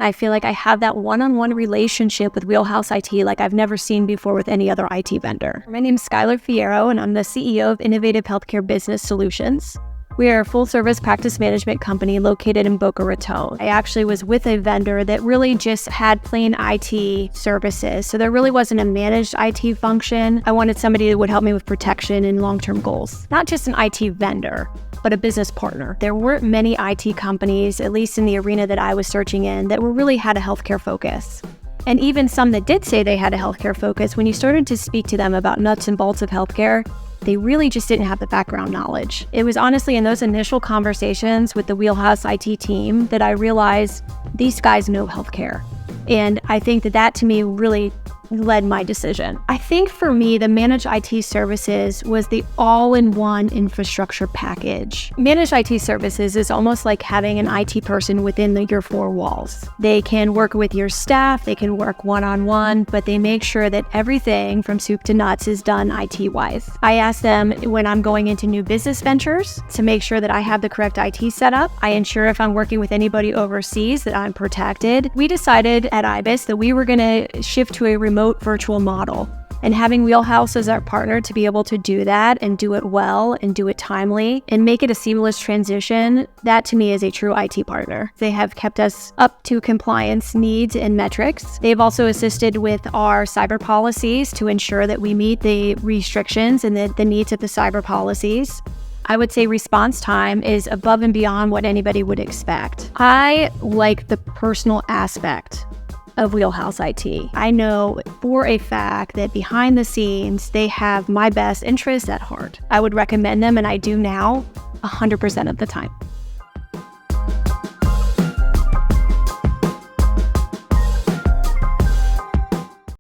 I feel like I have that one-on-one relationship with WheelHouse IT like I've never seen before with any other IT vendor. My name is Skyler Fierro, and I'm the CEO of Innovative Healthcare Business Solutions. We are a full-service practice management company located in Boca Raton. I actually was with a vendor that really just had plain IT services, so there really wasn't a managed IT function. I wanted somebody that would help me with protection and long-term goals. Not just an IT vendor, but a business partner. There weren't many IT companies, at least in the arena that I was searching in, that really had a healthcare focus. And even some that did say they had a healthcare focus, when you started to speak to them about nuts and bolts of healthcare, they really just didn't have the background knowledge. It was honestly in those initial conversations with the WheelHouse IT team that I realized these guys know healthcare. And I think that to me really led my decision. I think for me, the managed IT services was the all-in-one infrastructure package. Managed IT services is almost like having an IT person within your four walls. They can work with your staff, they can work one-on-one, but they make sure that everything from soup to nuts is done IT-wise. I ask them when I'm going into new business ventures to make sure that I have the correct IT setup. I ensure if I'm working with anybody overseas that I'm protected. We decided at IHBS that we were going to shift to a remote virtual model, and having WheelHouse as our partner to be able to do that and do it well and do it timely and make it a seamless transition, that to me is a true IT partner. They have kept us up to compliance needs and metrics. They've also assisted with our cyber policies to ensure that we meet the restrictions and the needs of the cyber policies. I would say response time is above and beyond what anybody would expect. I like the personal aspect of WheelHouse IT. I know for a fact that behind the scenes, they have my best interests at heart. I would recommend them, and I do now 100% of the time.